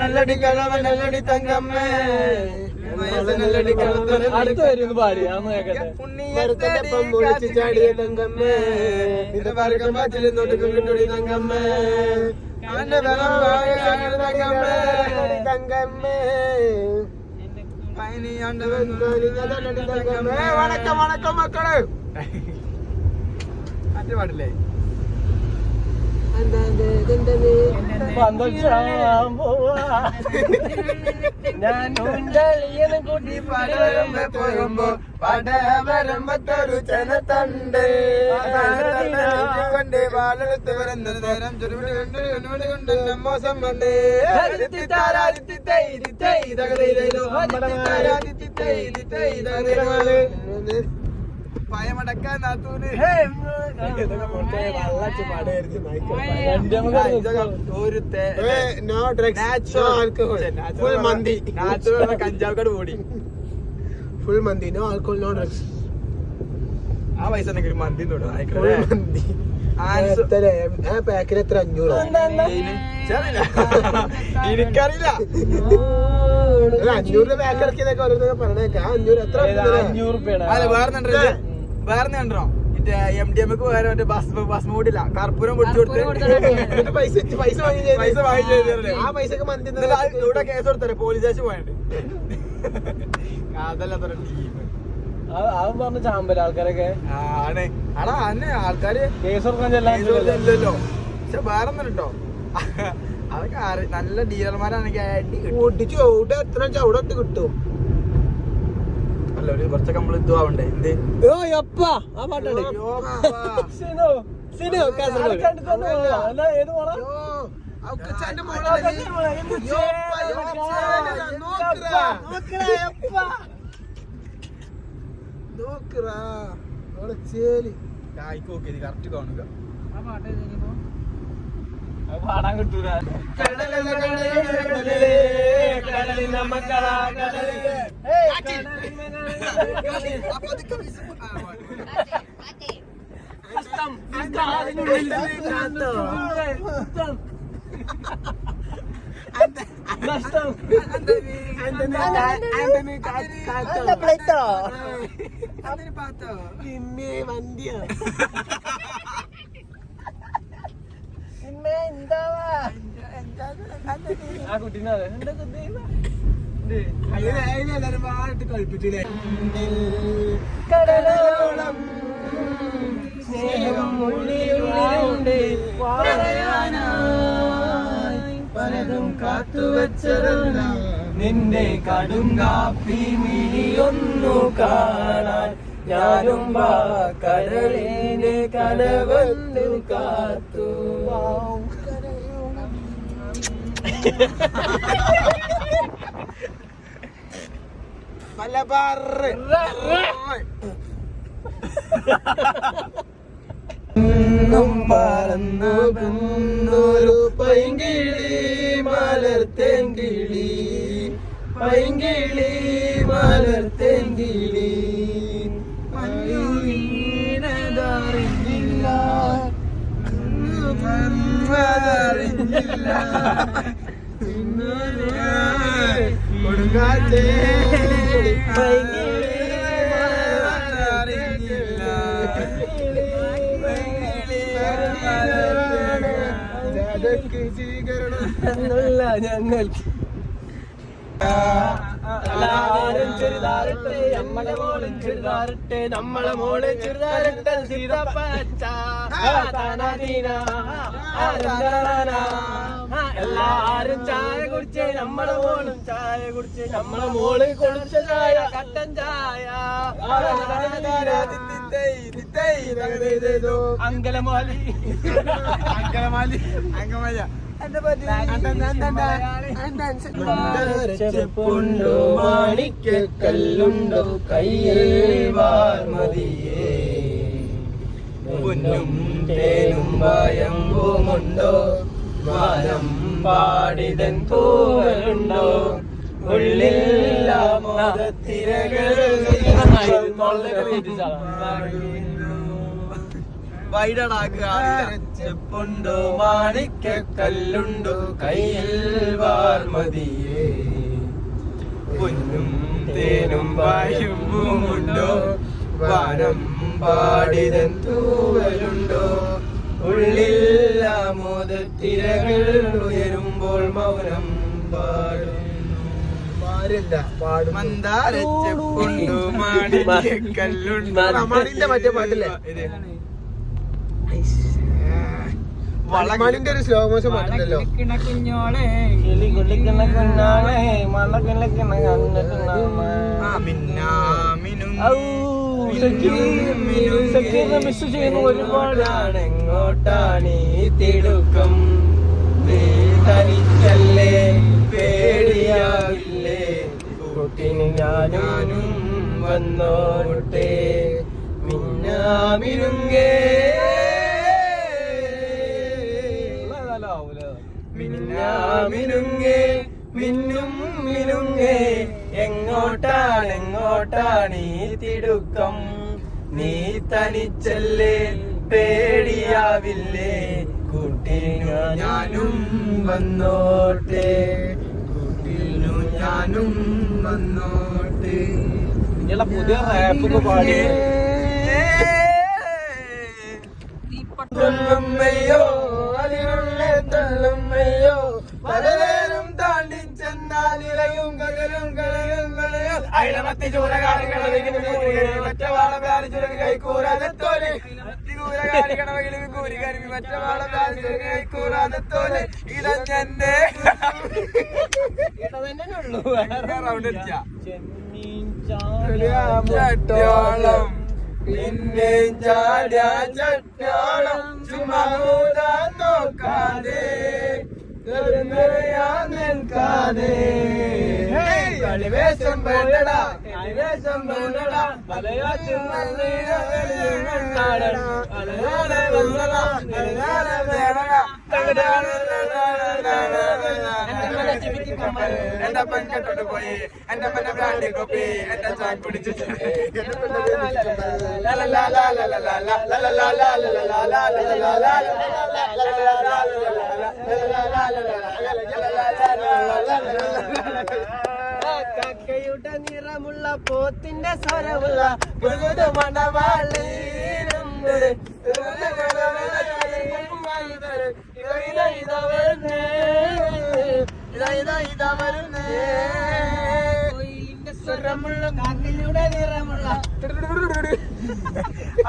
നല്ലടി കളവ നല്ലടി തങ്കമ്മേ അടുത്ത് വരും പാടി ഉണ്ണിയപ്പം പൊളിച്ച് ചാടിയ തങ്കമ്മേ ഇത് പറക്കാൻ പറ്റില്ലെന്നോട്ട് കിട്ടുടി തങ്കമ്മേ തങ്കമ്മേ വണക്കം വണക്കം മക്കള് മറ്റേ പാടില്ലേ ഞാൻ ഉണ്ടളിയനെ കൂട്ടി പോകുമ്പോ പടവരമ്പത്തൊരു ചെനത്തണ്ട് കൊണ്ട് വാളെടുത്ത് വരുന്ന നേരം ചെറുപടി കൊണ്ട് മോശം വണ്ടേ പയമടക്കാൻ നാത്തൂര് കഞ്ചാവക്കാട് ഓടി ഫുൾ മന്തി നോ ആൽക്കോൾ നോ ഡ്രഗ്സ് ആ പൈസ മന്തി മന്തി പാക്കിന് എത്ര 500 എനിക്കറിയില്ല 500 പാക്ക് ഇറക്കിയതൊക്കെ ഓരോന്നൊക്കെ പറഞ്ഞേക്കാം 500 എത്ര വേറെ കണ്ടോ മറ്റേ MDMക്ക് വേറെ മറ്റേ ബസ് മൂടില്ല കർപ്പൂരം പൊടിച്ചു കൊടുത്ത് പൈസ വാങ്ങി ആ പൈസക്ക് മന്തി ഇവിടെ കേസ് കൊടുത്തല്ലേ പോലീസ് സ്റ്റേഷൻ പോയത് അതല്ല അവൻ പറഞ്ഞ ചാമ്പല ആൾക്കാരൊക്കെ ആണ് ആടാ അന്നെ ആൾക്കാര് കേസ് കൊടുക്കാനില്ലല്ലോ പക്ഷെ വേറെ ഒന്നും കേട്ടോ അതൊക്കെ നല്ല ഡീലർമാരാണെങ്കിൽ ഓടിച്ചു അവിടെ എത്ര അവിടെ കിട്ടും അല്ല കുറച്ചൊക്കെ നമ്മള് ഇതാവണ്ടേ എന്ത് കറക്റ്റ് കാണുക പാടാൻ കിട്ടൂല ആ കുട്ടീനെ കളിപ്പിച്ചില്ലേ കടലോളം സ്നേഹം ഉള്ളിലുള്ളിലുണ്ട് പലതും കാത്തുവച്ചതല്ല നിന്റെ കടും കാപ്പി മിഴിയൊന്നു കാണാൻ ഞാനും കടലിനെ കനവന്നു കാത്തു പറന്നൊരു പൈങ്കിളി മലർത്തേങ്കിളി പൈങ്കിളി മലർത്തേങ്കിളി അറിഞ്ഞില്ല കൊടുങ്കാറ്റേ ഞങ്ങൾക്ക് എല്ലാരും ചുരിദാറിട്ടെ നമ്മളെ മോളും ചുരിദാറിട്ടെ നമ്മളെ മോള് ചുരിദാറിട്ടെ എല്ലാരും ചായ കുടിച്ചേ നമ്മളെ മോളും ചായ കുടിച്ചേ നമ്മളെ മോള് കുടിച്ച ചായ കട്ടൻ ചായ അങ്കലമാലി ചെപ്പുണ്ടോ മാണിക്കല്ലുണ്ടോ കയ്യിൽ വാർമതിയേ പൊന്നും തേനും വയമ്പുമുണ്ടോ വാനം പാടിതൻ പൂവലുണ്ടോ ഉള്ളില്ല മോദത്തിരകൾ ചെപ്പുണ്ടോ മാണിക്കല്ലുണ്ടോ കയ്യിൽ പാർമതിയേ പൊന്നും തേനും വായുമുണ്ടോ വാനം പാടിതൻ തൂവലുണ്ടോ ഉള്ളിൽ ആമോദത്തിരകൾ ഉയരുമ്പോൾ മൗനം പാടുന്നു മന്ദാരച്ചെപ്പുണ്ടു മാണിക്യക്കല്ലുണ്ടു റമാണിന്റെ മറ്റേ പാട്ടില്ലേ വളമാണിന്റെ ഒരു സ്ലോ മോഷൻ പാട്ടുണ്ടല്ലോ കുഞ്ഞോളെ കിളി കുളിക്കുന്ന കുഞ്ഞാളെ മല കിളക്കുന്ന മിസ് ചെയ്യുന്ന ഒരുപാടാണ് എങ്ങോട്ടാണ് ഈ തിടുക്കം നീ തനിച്ചല്ലേ പേടിയാവില്ലേ കുട്ടിന് ഞാനും വന്നോട്ടെ മിന്നാമിരുങ്ങേ മിന്നാമിനുങ്ങേ മിന്നും മിനുങ്ങേ എങ്ങോട്ടാണ് ഈ തിടുക്കം നീ തനിച്ചല്ലേ പേടിയാവില്ലേ കൂട്ടിനു ഞാനും വന്നോട്ടെ കൂട്ടിനു ഞാനും വന്നോട്ടെ ഇങ്ങനെയുള്ള പുതിയ റാപ്പൊക്കെ പാടി തള്ളുമ്മയോ അതിനുള്ള തള്ളുമ്മയോ പലതരം താണ്ടി ചെന്നാലിറയും കകലും കളയും കളയും അയലമത്തി ചൂരകാലികളെ മറ്റവാള വ്യാലി ചുരങ്ങി കൈക്കൂറാതെത്തോലെ ചൂരകാലികളെ കൂരി കരുവി മറ്റവാള വ്യാലി ചുരങ്ങി കൈക്കൂറാതെത്തോലെ ഇതന്നെ റൗണ്ട് ചട്ടോളം പിന്നെ ചാടാ ചട്ടോളം ചുമൂതാ നോക്കാതെ നിൽക്കാതെ കളിവേഷം വേണ്ടടാ കളിവേഷം വേണ്ടടാ പലയാറ്റും എന്റെ പെൺകെട്ടോട്ട് പോയി എന്റെ പെണ്ണെ ബ്രാൻഡി കോപ്പി എന്റെ ചാക്ക് പിടിച്ചു കക്കയുടെ നിറമുള്ള പോത്തിന്റെ സ്വരമുള്ള മൃദു മണവാളി സ്വരമുള്ള കാക്കയുടെ നിറമുള്ള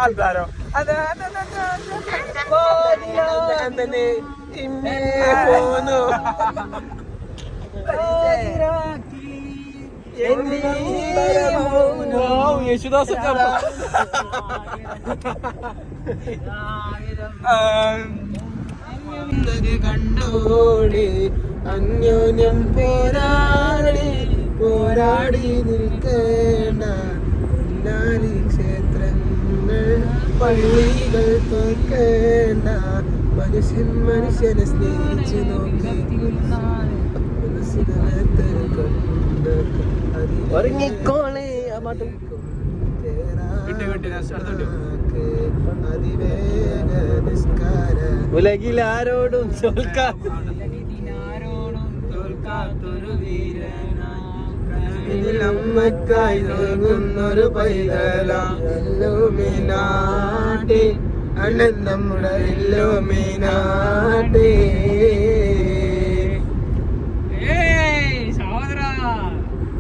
അതാരോ പോന്നു യേശുദാസ് കണ്ടോടി അന്യോന്യം പോരാടി പോരാടി നിൽക്കേണ്ട ക്ഷേത്രങ്ങൾ പള്ളികൾ തോൽക്കേണ്ട മനുഷ്യൻ മനുഷ്യനെ സ്നേഹിച്ചു നോക്കി ഒരുങ്ങിക്കോളെ ഉലകിലാരോടും തോൽക്കാത്തൊരു വീരനായി നൽകുന്നൊരു പൈതലൂമിനാട്ടി അണ്ണൻ നമ്മുടെ ഇല്ലുമിനാട്ടി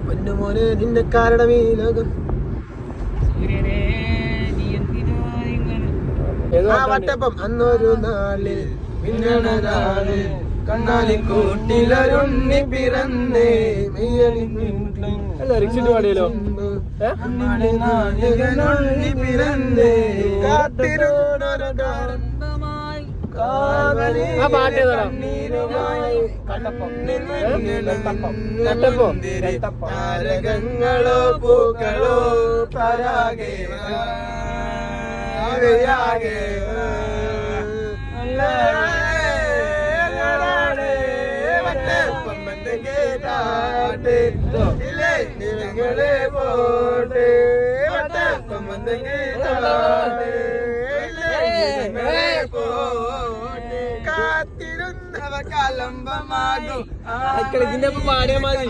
പൊന്നുമോനെ നിന്റെ കാരണം ഈ ലോകം വട്ടപ്പം അന്നൊരു നാളിൽ മിന്നണ നാളിൽ കണ്ണാലി കൂട്ടിലൊരുണ്ണി പിറന്നേ പാടിയല്ലോ നായകനുണ്ണി പിറന്നേ കാത്തിരുന്നൊരു താരകങ്ങളോ പൂക്കളോ പരാഗേ പോട്ടെ കാത്തിരുന്നവ കലമ്പമാകും ഇതിന്റെ ഒപ്പം പാടിയാ മതി.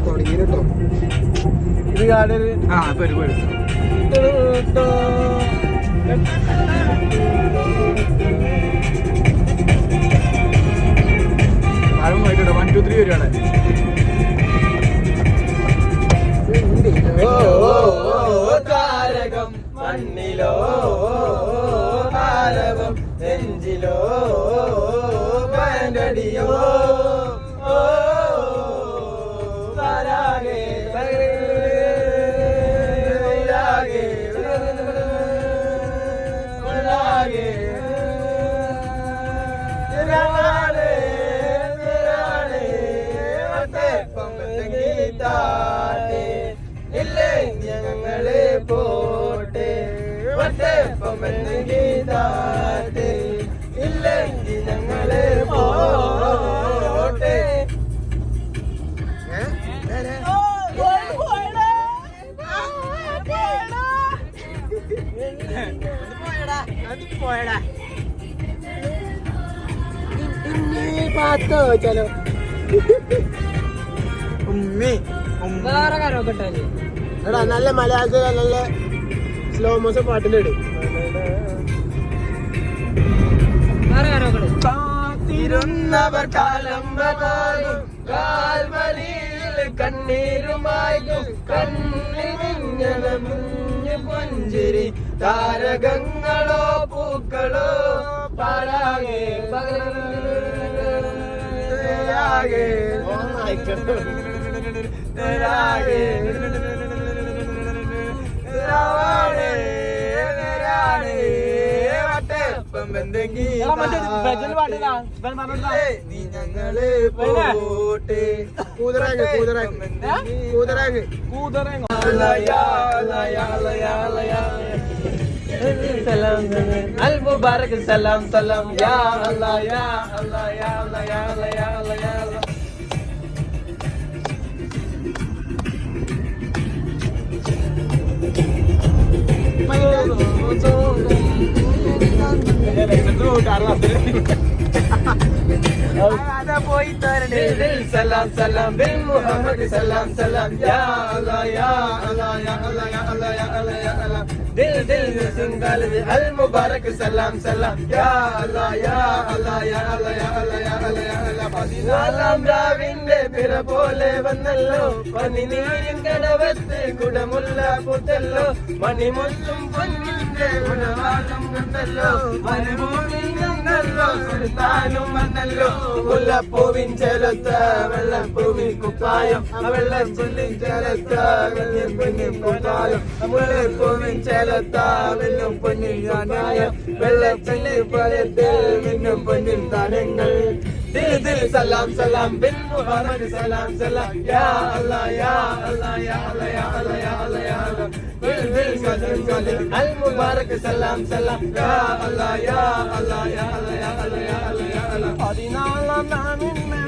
തുടങ്ങി കേട്ടോ. ഇത് കാടൊരു ആയിക്കോട്ടെ 1 2 3 വരികയാണ്. താരകം മണ്ണിലോ താരകം നെഞ്ചിലോ പരടിയോ താരാകെ ഞങ്ങളെ പോട്ടെ ഗീതാട്ടെ ഇല്ലെങ്കിൽ ഞങ്ങളെ പോട്ടെ. ചലോ ഉമ്മി വേറെ കാര്യമൊക്കെ ഇട്ടാല് എടാ നല്ല മലയാളത്തിൽ നല്ല സ്ലോ മോഷൻ പാട്ടിന്റെ ഇട്. വേറെ കാര്യമൊക്കെ കാത്തിരുന്നവർ കാലമ്പതാകും കാൽവലിയിൽ കണ്ണീരുമായും കണ്ണിഞ്ഞ മുഞ്ഞു പുഞ്ചിരി താരകങ്ങളോ പൂക്കളോ പാരാകെ പകലാകെ നീ ഞങ്ങള് പോട്ടെ കൂതറാങ്ങ് അൽ മുബാരക് സലാം സലാം യാ അല്ലാഹ് യാ അല്ലാഹ് യാ അല്ലാഹ് യാ അല്ലാഹ് യാ അല്ലാഹ് യാ അല്ലാഹ്. സലാം സലാം ബിൽ മുഹമ്മദ് സലാം സലാം യാ അല്ലാഹ് യാ അല്ലാഹ് യാ അല്ലാഹ് യാ അല്ലാഹ് യാ അല്ലാഹ് യാ അല്ലാഹ്. ദിൽ ദിൽ സിംഗാൽ അൽ മുബാരക് സലാം സലാം യാ അല്ലാഹ് യാ അല്ലാഹ് യാ അല്ലാഹ് യാ അല്ലാഹ് യാ അല്ലാഹ് യാ അല്ലാഹ്. പതിനാലാം രാവിന്റെ പിറ പോലെ വന്നല്ലോ പനിനീരിൻ കടവത്ത് കുടമുല്ല പൂത്തല്ലോ മണിമുത്തും പൊന്നിന്റെ ഉണവാളം കണ്ടല്ലോ മരുഭൂമിൽ നിന്നല്ലോ സുൽത്താനും വന്നല്ലോ മുല്ലപ്പൂവിൻ ചേലത്ത വെള്ളപ്പൂവിൻ കുപ്പായം വെള്ളപ്പുല്ലിൻ ചേലത്ത വെള്ളിയും പൊന്നിൻ കുപ്പായം മുല്ലപ്പൂവിൻ ചേലത്ത വെള്ളും പൊന്നിൻ യാനായം വെള്ളച്ചെല്ലി പഴത്തിൽ മിന്നും പൊന്നിൻ താരങ്ങൾ. ദിൽ ദിൽ സലാം സലാം ബിൽ മുഹമ്മദ് സലാം സലാം യാ അല്ലാഹ് യാ അല്ലാഹ് യാ അല്ലാഹ് യാ അല്ലാഹ് യാ അല്ലാഹ് യാ അല്ലാഹ്. ദിൽ ദിൽ സലാം അൽ മുബാരക് സലാം സലാം യാ അല്ലാഹ് യാ അല്ലാഹ് യാ അല്ലാഹ് യാ അല്ലാഹ് യാ അല്ലാഹ് യാ അല്ലാഹ്. പതിനാലാം നാമിനെ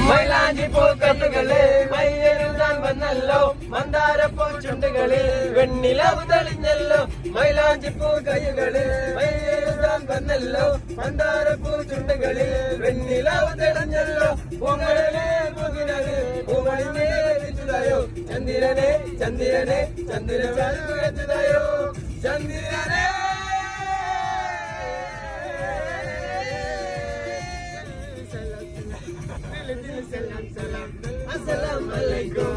മൈലാഞ്ചി പൂക്കത്തുകളെ മയ്യെഴുതാൻ വന്നല്ലോ മന്ദാരപ്പൂ ചുണ്ടുകളിൽ വെണ്ണിലവ് തെളിഞ്ഞല്ലോ മൈലാഞ്ചി പൂ കൈകളിൽ മയ്യെഴുതാൻ വന്നല്ലോ മന്ദാരപ്പൂ ചുണ്ടുകളിൽ വെണ്ണിലവ് തെളിഞ്ഞല്ലോ പൂങ്കളിലെ മുകിലത് പൂമണിനെ വെച്ചുതായോ ചന്ദ്രനെ ചന്ദ്രനെ ചന്ദ്രനെ വെച്ചുതായോ ചന്ദ്രനെ. Assalamualaikum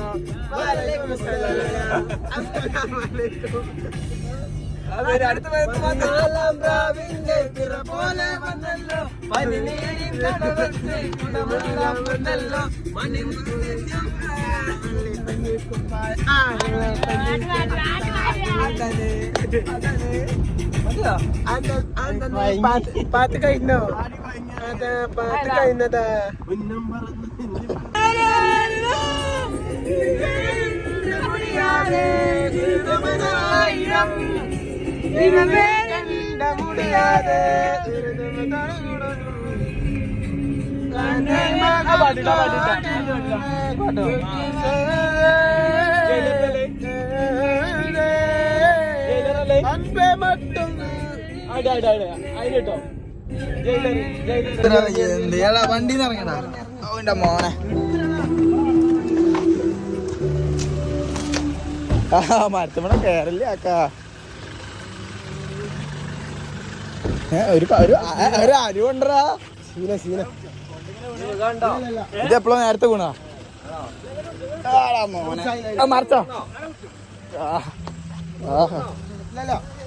Waalaikumsalam Assalamualaikum. നാലാം രാവിന്റെ പിറ പോലെ വന്നല്ലോ പനിനീരിൻ കടവത്ത് കുടമെല്ലാം വന്നല്ലോ പാത്ത് കഴിഞ്ഞോ? പാത്ത് കഴിഞ്ഞതാ. Yeah. വണ്ടിന്ന് ഇറങ്ങണ അവന്റെ മോനെ മരത്തുമ്പടെ കേറല്ലേ ആക്കാ ഒരു അരിവുണ്ടറാ ശീല ശീല ഇത് എപ്പോഴും നേരത്തെ വീണാ മോനെ മറച്ചോ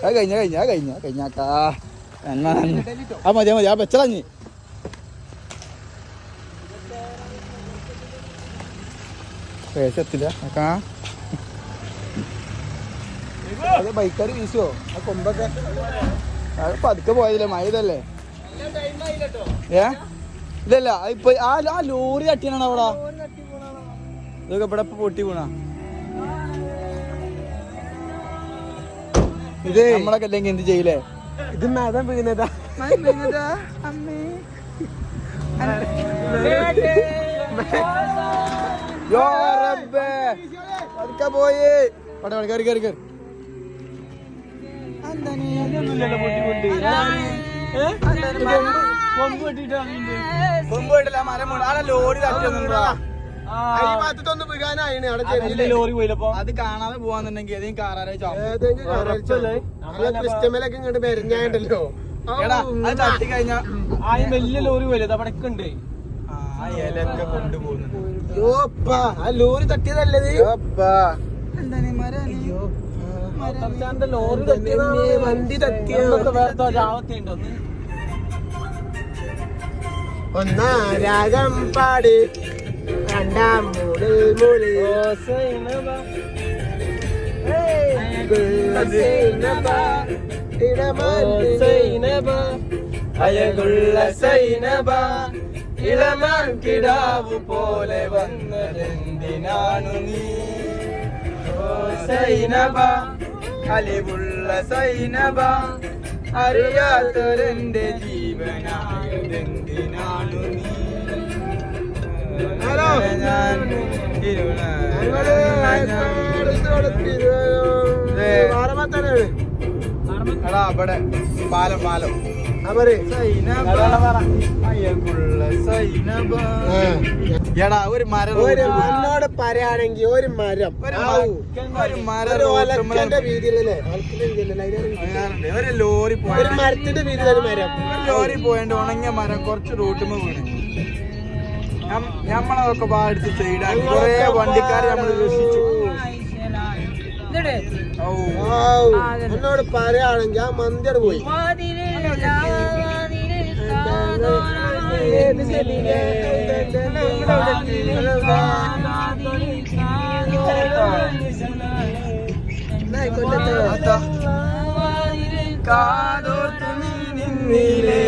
കഴിഞ്ഞാക്കാ ആ മതി ആ വെച്ചളഞ്ഞ് എത്തില്ല ആക്കാ ബൈക്കാർ വീശുവോ ആ കൊമ്പൊക്കെ പതുക്കെ പോയതില്ലേ മഴയതല്ലേ ഇല്ലല്ല ഇപ്പൊ ആ ലോറി തട്ടിയാണ് അവിടെ ഇതൊക്കെ ഇവിടെ പൊട്ടി വീണാ ഇത് നമ്മളൊക്കെ അല്ലെങ്കിൽ എന്ത് ചെയ്യില്ലേ ഇത് മതം വീണതാ പോയി കറി കറി കറി ലോറി അത് കാണാതെ പോവാന്നുണ്ടെങ്കിൽ ഏതെങ്കിലും കാറാരെ ക്രിസ്റ്റമലൊക്കെ ഇങ്ങോട്ട് മെരഞ്ഞാണ്ടല്ലോ അത് തട്ടി കഴിഞ്ഞാ വലിയ ലോറി പോലെ അവിടെയൊക്കെ ഉണ്ട് ആ ഇലൊക്കെ കൊണ്ടുപോകുന്നു ആ ലോറി തട്ടിയതല്ലേ വണ്ടി തട്ടിയ ഒന്നാ രാഗം പാടി രണ്ടാം മൂളിൽ മൂളി അയകുള്ള സൈനബ ഇളമാൻ കിടാവു പോലെ വന്നതെന്തിനാണു നീ സൈനബ അലിവുള്ള സൈനബ അറിയാത്തൊരെന്റെ ജീവനായതെന്തിനാണു നീ അവിടെ പാലം പാലം എടാ ഒരു മരം എന്നോട് പറയാണെങ്കിൽ ഒരു മരം ഒരു ലോറി പോയ ഒരു മരത്തിന്റെ വീതിയിൽ മരം ലോറി പോയണ്ട് ഉണങ്ങിയ മരം കുറച്ച് റൂട്ടുമ്പോ വീണ് നമ്മളതൊക്കെ പാടിച്ച് സൈഡാക്കി കൊറേ വണ്ടിക്കാരെ നമ്മൾ രക്ഷിച്ചു എന്നോട് പറയാണെങ്കിൽ ആ മന്തിയാണ് പോയി കാതോർത്ത് നീ നിന്നിലേ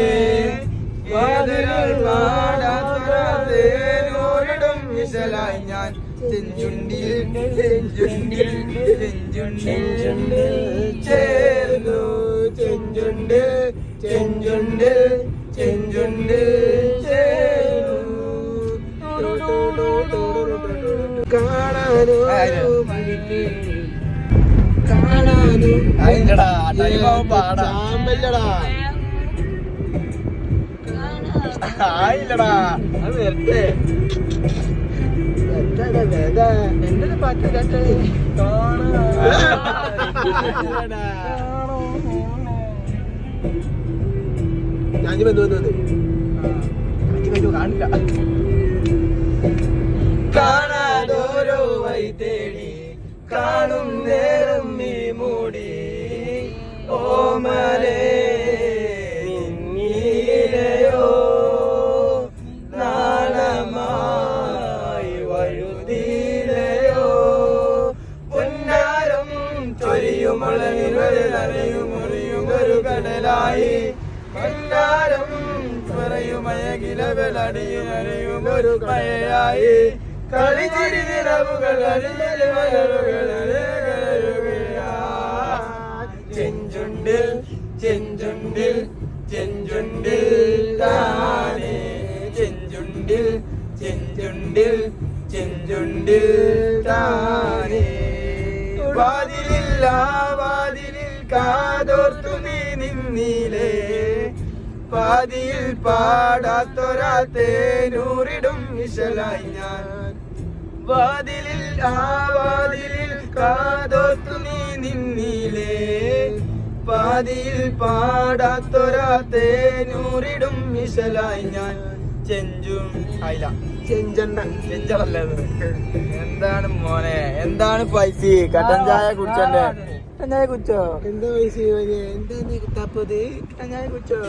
ോരിടും വിശലായി ഞാൻ ചെഞ്ചുണ്ടിൽ ചെഞ്ചുണ്ടിൽ ചെഞ്ചുണ്ടിൽ ചേർന്നു ചെഞ്ചുണ്ട് ചെഞ്ചുണ്ട് ചെഞ്ചുണ്ട് ചേർന്നു കാണാനോ കാണാനോ പാടാ ആയില്ലടാ അത് വരട്ടെ എന്റെ പാട്ട് കേട്ടെ ഞാൻ കാണില്ല കാണാതോരോ വൈ തേടി കാണും നേരം നീ മൂടി ഓമലേ കടലായി മഞ്ഞാരം പറയുമയകിലവലടിയുമൊരു മഴയായി കളിച്ചിരി നിറവുകൾ അരിമലി മലരുകൾ ചെഞ്ചുണ്ടിൽ ചെഞ്ചുണ്ടിൽ ചെഞ്ചുണ്ടിൽ താനേ ചെഞ്ചുണ്ടിൽ ചെഞ്ചുണ്ടിൽ ചെഞ്ചുണ്ടിൽ താനേ വാതിലില്ല വാതിലിൽ കാതോർത്തു നീ നിന്നീലേ പാതിയിൽ പാടാത്തൊരാ തേനൂറിടും വിശലായി ഞാൻ വാതിലിൽ ആ വാതിലിൽ കാതോർത്തു നീ നിന്നീലേ പാതിയിൽ പാടാത്തൊരാ തേനൂറിടും വിശലായി ഞാൻ ചെഞ്ചും ആയില്ല ചെഞ്ചളല്ലേ എന്താണ് മോനെ എന്താണ് പൈസ കട്ടൻ ചായ കുടിച്ചോന്റെ കട്ടൻ ചായ കുടിച്ചോ എന്താ പൈസ എന്താ നീ കിട്ടാപ്പത് കട്ടൻ ചായ കുടിച്ചോ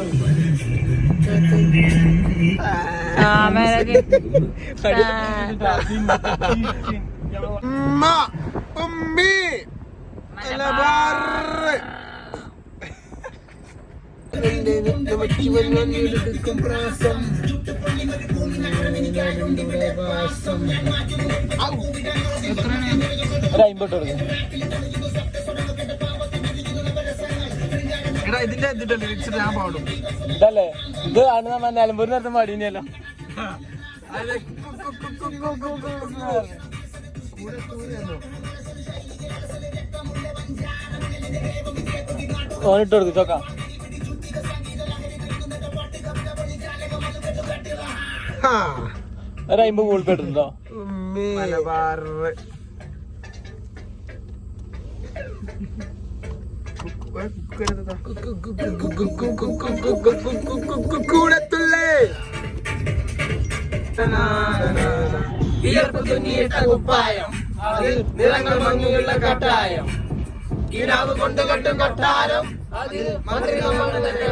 ഇതിന്റെ ലിറിക്സ് ഞാൻ പാടും ഇതല്ലേ ഇത് ആണ് നമ്മ നിലമ്പൂരിന് നേരത്തെ പാടിയല്ലോ ഓനിട്ട് കൊടുക്കും ചോക്കാം ഒരു 50 ഗൂഗിൾ പേ ഇട്ടുണ്ടോ കുപ്പായം നിറങ്ങൾ മങ്ങിയുള്ള കട്ടായം ഈനാവ് കൊണ്ട് കെട്ടും കൊട്ടാരം അതിൽ മന്ത്രി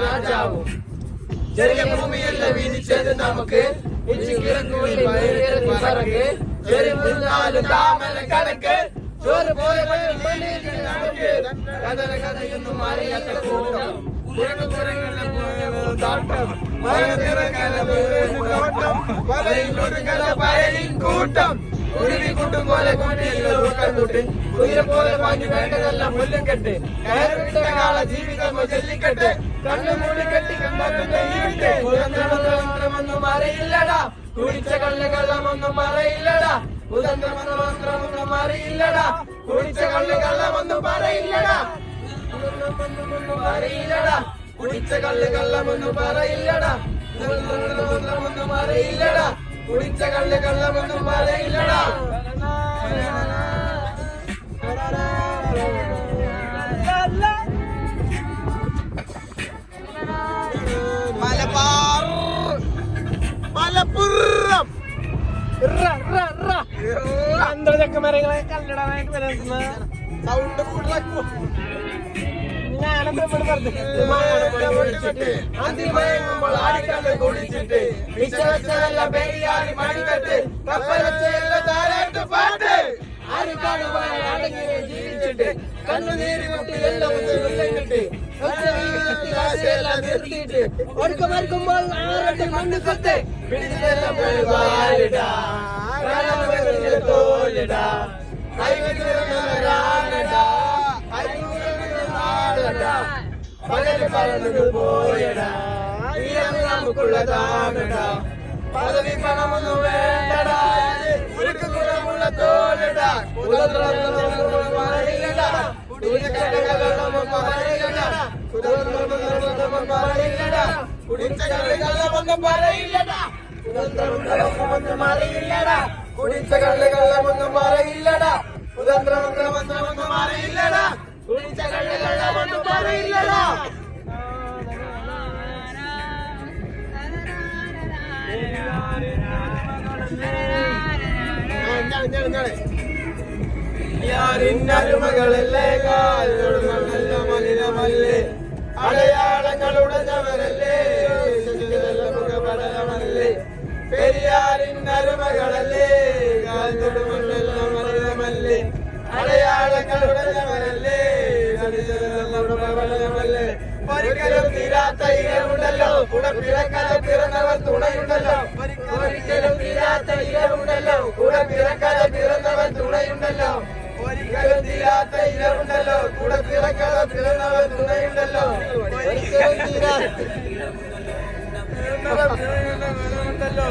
രാജാവും ചെറിയ ഭൂമിയല്ല വീതിച്ചത് നമുക്ക് താമര കണക്ക് ചോറ് പോലെ കഥയൊന്നും അറിയാത്ത കൂട്ടം കൂട്ടം കുരുവി കൂട്ടും പോലെ കുതിര പോലെ പാഞ്ഞു വേണ്ടതെല്ലാം മുല്ലും കെട്ട് കയറിട്ട കാല ജീവിതം ജല്ലിക്കെട്ട് കണ്ണു മൂടി കെട്ടി കണ്ടൊന്നും അറിയില്ലടാ കുടിച്ച കള്ളമൊന്നും അറിയില്ലടാ കുതന്ത്രമന്ത്രമൊന്നും അറിയില്ലടാ കുടിച്ച കള്ളമൊന്നും പറയില്ലടാ അറിയില്ലടാ കുടിച്ച കള്ളമൊന്നും പറയില്ലടാ ഒന്നും അറിയില്ലടാ കുടിച്ച കള്ളമൊന്നും പറയില്ലടാ മലബാർ മലപ്പുറം ചക്കമരങ്ങളെ കല്ലിടാനായിട്ട് വരുന്ന സൗണ്ട് കൂടുതലാക്കും അതിമയങ്ങുമ്പോൾ ആടിക്കല്ല് കുടിച്ചിട്ട് വിശ്വസെല്ലാം പെരിയാറി മണികെട്ട് കപ്പലച്ചെല്ലാം താരാട്ട് പാട്ട് ആരുകാടുമായി അടങ്ങിയെ ജീവിച്ചിട്ട് കണ്ണുനീര് കുട്ടി എല്ലാം കിട്ടി നിർത്തിയിട്ട് ഒടുക്കമരിക്കുമ്പോൾ ആരുടെ മണ്ണ് കൊത്ത് പിടിച്ചെല്ലാം തോലിടാ പകല് പറന്നത് പോയടാ നമുക്കുള്ളതാണടാ പദവി പണമൊന്നും വേണ്ടടാ ഉരുക്ക് ഗുണമുള്ള തോലടാ പറയില്ലടാ കുടിച്ച കള്ളമൊന്നും പറയില്ലടാ കുതന്ത്രമൊന്നും അറിയില്ലടാ കുടിച്ച കള്ളമൊന്നും പറയില്ലടാ കുതന്ത്രമൊന്നും അറിയില്ലടാ കുടിച്ച കള്ളമൊന്നും പറയില്ലടാ യാരിന്നരുമകളല്ലേ കാലൊടുമല്ല മലിനമല്ലേ അടയാളങ്ങളുടെ ചവരല്ലേ മുഖപടലമല്ലേ പെരിയാരിന്നരുമകളല്ലേ കാലൊടുമല്ല മലിനമല്ലേ അടയാളങ്ങളുടെ ചവരല്ലേ മലമല്ലേ ഒരിക്കലും തീരാത്ത ഇരവുണ്ടല്ലോ കൂടെ പിറക്കാതെ പിറന്നവർ തുണയുണ്ടല്ലോ ഒരിക്കലും തീരാത്ത ഇരവുണ്ടല്ലോ കൂടെ പിറക്കാതെ പിറന്നവർ തുണയുണ്ടല്ലോ ഒരിക്കലും തീരാത്ത ഇരവുണ്ടല്ലോ കൂടെ പിറക്കാതെ പിറന്നവർ തുണയുണ്ടല്ലോ ഒരിക്കലും തീരാത്ത ണ്ടല്ലോ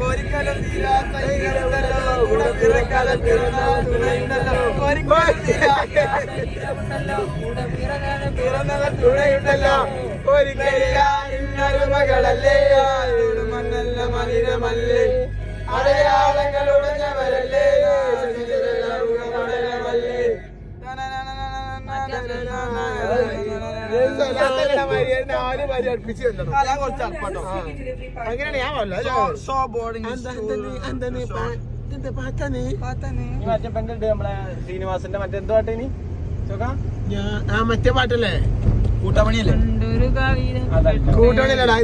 ഒരിക്കലും തീരാത്ത ഇരവുണ്ടല്ലോ കൂടെ പിറക്കാതെ പിറന്നവർ തുണയുണ്ടല്ലോ ഒരിക്കലും പിറന്നവർ തുണയുണ്ടല്ലോ ഒരിക്കലും മകളല്ലേ മണ്ണല്ല മലിനമല്ലേ അടയാളങ്ങൾ ഉടഞ്ഞവരല്ലേ അങ്ങനെയാണ് ഞാൻ മറ്റേ പെണ്ണുണ്ട് നമ്മളെ ശ്രീനിവാസന്റെ മറ്റെന്ത് പാട്ടിനി മറ്റേ പാട്ടല്ലേ കൂട്ടമണിയല്ലേ കൂട്ടണില്ലടാ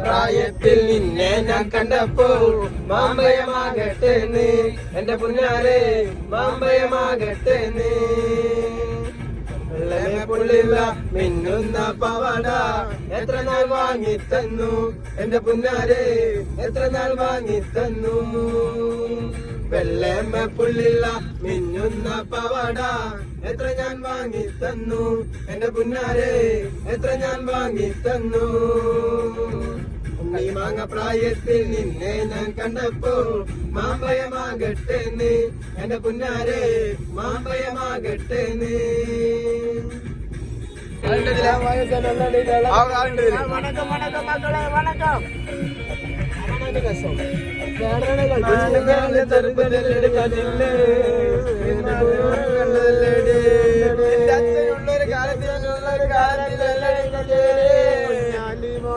പ്രായത്തിൽ നിന്നെ ഞാൻ കണ്ടപ്പോ മാമ്പയമാകട്ടെ എന്റെ പുന്നാരെ മാമ്പയമാകട്ടെ പുള്ളില്ല മിന്നുന്ന പവട എത്ര നാൾ വാങ്ങി തന്നു എന്റെ പുന്നാരെ എത്ര നാൾ വാങ്ങി തന്നു വെള്ളമ പുള്ളില്ല മിന്നുന്ന പവട എത്ര ഞാൻ വാങ്ങി തന്നു എന്റെ പുന്നാരെ എത്ര ഞാൻ വാങ്ങി തന്നു നീ മാങ്ങ പ്രായത്തിൽ നിന്നെ ഞാൻ കണ്ടപ്പോ മാമ്പയമാകട്ടെ എന്റെ പുന്നാരെ മാമ്പയമാകട്ടെ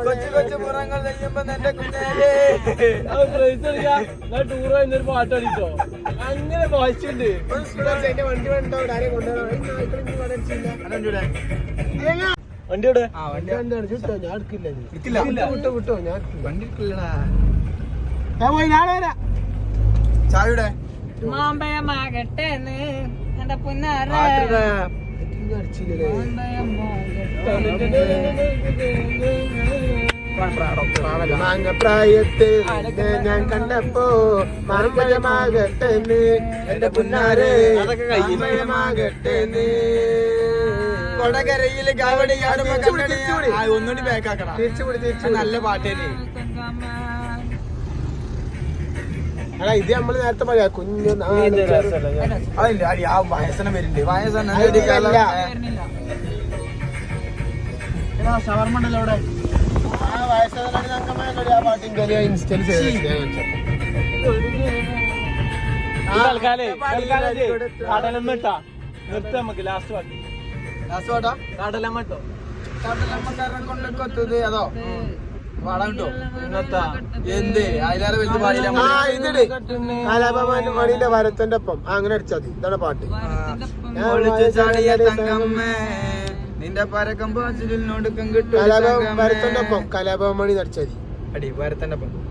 കൊച്ചു കൊച്ചു പുറങ്ങൾ നെയ്യുമ്പോ എന്റെ കുഞ്ഞേ ടൂർ കഴിഞ്ഞൊരു പാട്ട് അടിച്ചോ അങ്ങനെ വായിച്ചിട്ടുണ്ട് വണ്ടി വേണ്ടോ വണ്ടി എവിടെ ഞാൻ എടുക്കില്ല വിട്ടോ ഞാൻ വണ്ടി ചായയുടെ മാമ്പയമാകട്ടെ എന്റെ പുന്നാര മാങ്ങ പ്രായത്തിൽ ഞാൻ കണ്ടപ്പോ മാമ്പഴമാകട്ടെ എന്റെ പുന്നാരെ മാമ്പഴമാകട്ടെ കൊടകരയില് കാവടിയാടുമ്പോ ഒന്നുകൂടി ബാക്കാക്കണം തിരിച്ചു നല്ല പാട്ടേനെ അല്ല ഇത് നമ്മള് നേരത്തെ പറയാ കുഞ്ഞു അതില്ല അടി ആ വയസ്സന വരുന്നുണ്ട് ഷവർമ്മണ്ടല്ലോ അവിടെ ആ വയസ്സന ആ പാട്ടിന്റെ ഇൻസ്റ്റയിൽ കടലമ്മട്ടാ നിർത്ത നമുക്ക് ലാസ്റ്റ് പാട്ട് കടലമ്മട്ടോ കൊണ്ടൊക്കെ അതോ പാടാൻ കിട്ടോ എന്ത് അതിലേറെ വലുത് പാടില്ല കലാപമാണിന്റെ വരത്തിന്റെ ഒപ്പം അങ്ങനെ അടിച്ചാൽ മതി ഇതാണ് പാട്ട് നിന്റെ പരക്കം പാച്ചിലിനോടുക്കം വരത്തിന്റെ ഒപ്പം കലാപമണി നടിച്ചാൽ മതി അടി വരത്തിന്റെ ഒപ്പം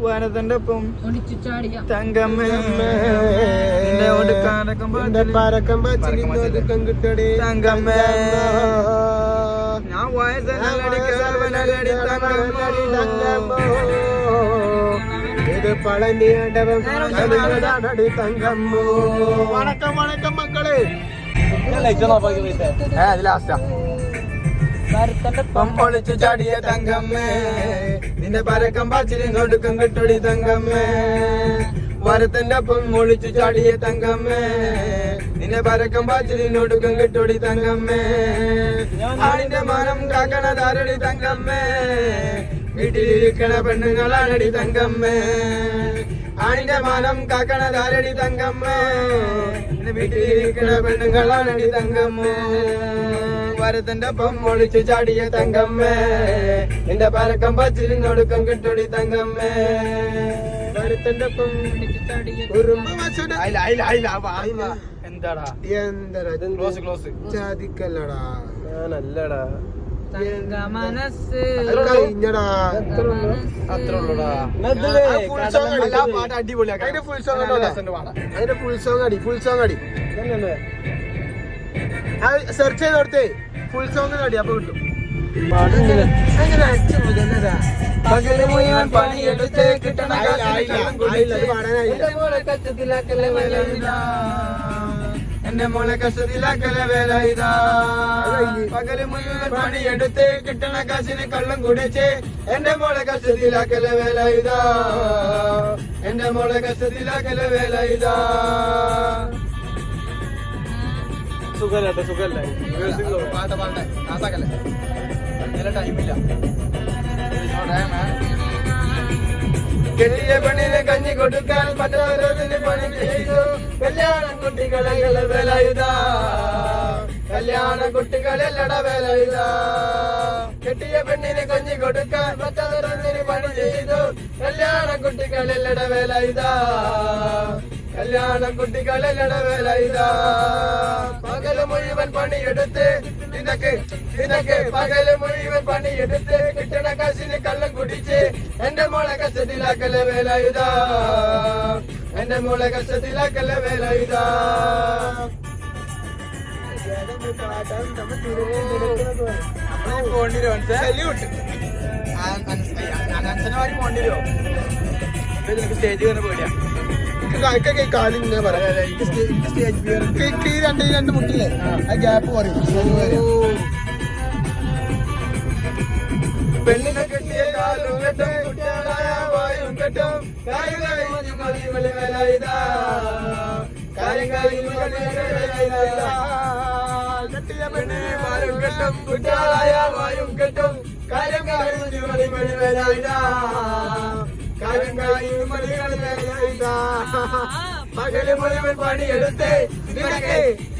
വരത്തിന്റെ ഒപ്പം തങ്കമ്മേ പരക്കം പാച്ചിലിനോടുക്കം കിട്ടടി തങ്കമ്മേ ഞാൻ വയസ്സനടി ഇത് പളനിയാണ്ടവൻ തങ്കമ്മോ വണക്കം വണക്കം മക്കളെ അത് ലാസ്റ്റാ പൊളിച്ചു ചാടിയ തങ്കമ്മേ നിന്റെ പരക്കം പാച്ചിലിനൊടുക്കം കിട്ടൊടി തങ്കമ്മേ വരത്തിന്റെ ഒപ്പം ഒളിച്ചു ചാടിയ തങ്കമ്മേ നിന്നെ പരക്കം പാച്ചിലിനൊടുക്കം കിട്ടൊടി തങ്കമ്മേ ആണിന്റെ മാനം കാക്കണ താരടി തങ്കമ്മേ വീട്ടിലിരിക്കണ പെണ്ണുങ്ങളാണടി തങ്കമ്മേ ആണിന്റെ മാനം കാക്കണ താരടി തങ്കമ്മേ വീട്ടിലിരിക്കണ പെണ്ണുങ്ങളാണടി തങ്കമ്മേ വരത്തിന്റെ ഒപ്പം ഒളിച്ചു ചാടിയ തങ്കമ്മേ നിന്റെ പരക്കം പാച്ചിലിനൊടുക്കം കിട്ടൊടി തങ്കമ്മേ വരത്തിന്റെ ഒപ്പം എന്താടാ ക്ലോസ് ചാതിക്കല്ലടാ ഞാനല്ലടാ തങ്ക മനസ്സ് കഴിഞ്ഞടാ. അത്ര ഉള്ളൂടാ. ഫുൾ സോങ് അടി. അല്ല, പാട്ട് അടിപൊളിയാക്കാം. അതിന്റെ ഫുൾ സോങ് നല്ല രസമുണ്ട് പാടാൻ. അതിന്റെ ഫുൾ സോങ് അടി. ഫുൾ സോങ് അടി. സെർച്ച് ചെയ്ത് കൊടുത്തേ ഫുൾ സോങ് അടി. അപ്പൊ കിട്ടും. അങ്ങനെ അടിച്ചു എന്നതാ. പകല് മുഴുവൻ പണിയെടുത്ത് കിട്ടണ കാശിന് കള്ളം കുടിച്ച് അത് പാടാനായില്ല. എന്റെ മോളെ കഷ്ടത്തിലാക്കല വേല ഇതാ. എന്റെ മോളെ കഷ്ടത്തിലാക്കല വേല ഇതാ. പകല് മുഴുവൻ പണിയെടുത്ത് കിട്ടണ കാശിന് കള്ളം കുടിച്ച് എന്റെ മോളെ കഷ്ടത്തിലാക്കല വേല ഇതാ. എന്റെ മോളെ കഷ്ടത്തിലാക്കല വേല ഇതാ. സുഖല്ലേ സുഖല്ലേ പാട്ട പാട്ടെ ആസാക്കല്ലേ നല്ല ടൈമില്ല. കെട്ടിയ പെണ്ണിന് കഞ്ഞി കൊടുക്കാൻ പറ്റാത്തതിന് പണി ചെയ്തു. കല്യാണം കുട്ടികളെ വേല ഇതാ. കല്യാണ കുട്ടികളെല്ലട വേല ഇതാ. കെട്ടിയ പെണ്ണിന് കഞ്ഞി കൊടുക്കാൻ പറ്റാത്തതിന് പണി ചെയ്തു. കല്യാണ കുട്ടികളെല്ലട വേല ഇതാ. കല്യാണ കുട്ടികളെല്ലട വേല ഇതാ. പകല് മുഴുവൻ പണിയെടുത്ത് നിനക്ക് പകല് മുഴുവൻ പണിയെടുത്ത് കിട്ടണ കാശിന് കള്ളം കുടിച്ച് എന്റെ മോളെ കഷ്ടത്തിലാക്കല വേല ഇതാ. എന്റെ മോളെ കഷ്ടത്തിലാക്കല വേല ഇതാ. അനന്തനവാടി പോണ്ടിരോ? സ്റ്റേജ് കയറി പേടിയാ. കാലിങ്ങനെ പറയാം. രണ്ട് മുട്ടില്ലേ ആ ഗ്യാപ്പ് പറയും. പെണ്ണിനെ കെട്ടിയ കാലും കെട്ടും കുട്ടികളായ വായും കെട്ടും കാര്യം വേല ഇതാ. കാര്യം കെട്ടിയ പെണ്ണിനെ വായും കെട്ടും കുട്ടികളായ വായും കെട്ടും കാര്യം വേല ഇതാ. കാര്യം വേല ഇതാ. പകല് മുഴുവൻ പണിയെടുത്ത്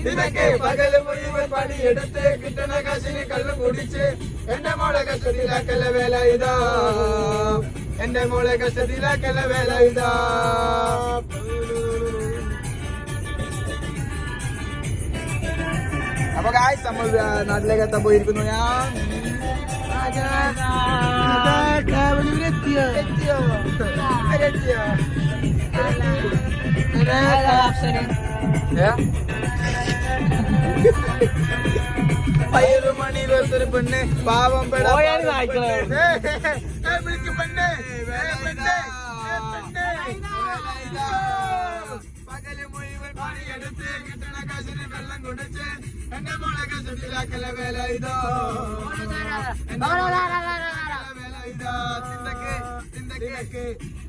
നിനക്ക് പകല് മുഴുവൻ പണിയെടുത്ത് കിട്ടണ കാശിന് കള്ളം കുടിച്ച് എന്റെ മോളെ കഷ്ടത്തിലാക്കല വേല ഇതാ. എന്റെ മോളെ കഷ്ടത്തിലാക്കല വേല ഇതാ. അപ്പൊ ഗായ്സ് നമ്മൾ നാട്ടിലേക്ക് എത്താൻ പോയിരിക്കുന്നു. ഞാൻ പയ്യലുമണി വേർത്തൊരു പെണ്ണ് പാവം പെടാ പകല് മുഴുവൻ പണിയെടുത്ത് കിട്ടണ കാശിന് വെള്ളം കുടിച്ച് എന്റെ മോളെ കഷ്ടത്തിലാക്കല വേല ഇതോ. വേല ഇതാ.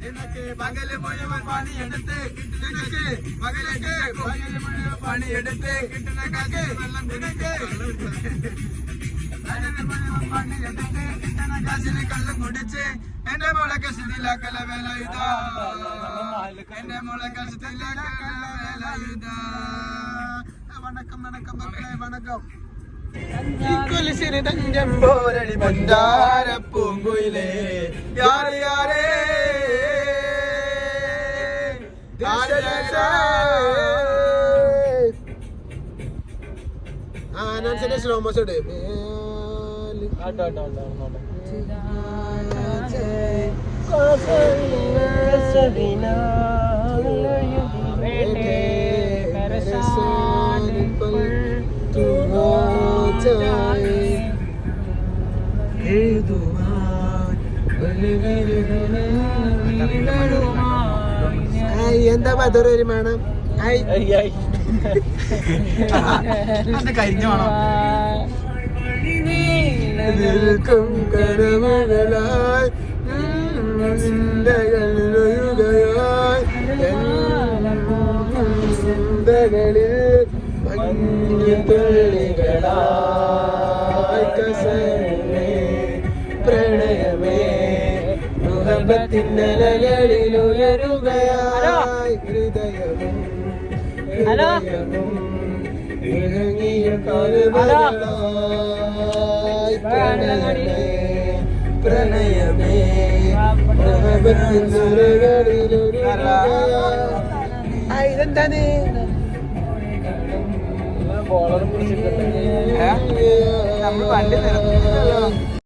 നിനക്ക് പകല് മുഴുവൻ പണിയെടുത്ത് പകല് മുഴുവൻ പണിയെടുത്ത് കിട്ടണ കാശ് വെള്ളം കുടിച്ച് പണിയെടുത്ത് കിട്ടണ കാശിന് കള്ളം കുടിച്ച് എന്റെ മോളെ കഷ്ടത്തിലാക്കല വേല ഇതാ. എന്റെ മോളെ കഷ്ടത്തിലാക്കല വേല ഇതാ. വണക്കം വണക്കം മക്കളെ വണക്കം. കുലിശിന് തഞ്ചം പോരടി പഞ്ചാര പൂങ്കുയിലേ യാരെ യാരെ ആനന്ദിന്റെ സ്ലോ മോഷൻ ഇട്. എന്താ മധുര ഒരു മണം. കഴിഞ്ഞു വേണം നിൽക്കും കരമകളായി ചിന്തകളിൽ മഞ്ഞുതുള്ളികളായി കസരമേ പ്രണയമേ മുഹബത്തിന്നലകളിൽ ഉയരുകയായി ഹൃദയവും ഇറങ്ങിയ കാലുകളായി പ്രണയമേ പ്രണയമേ മുഹബത്തിന്നലകളിൽ ഉയരുകയായി. ഇതെന്താണ് ബോളർ പിടിച്ചിട്ടുണ്ട്. നമ്മൾ വണ്ടി നിർത്തിയില്ലല്ലോ.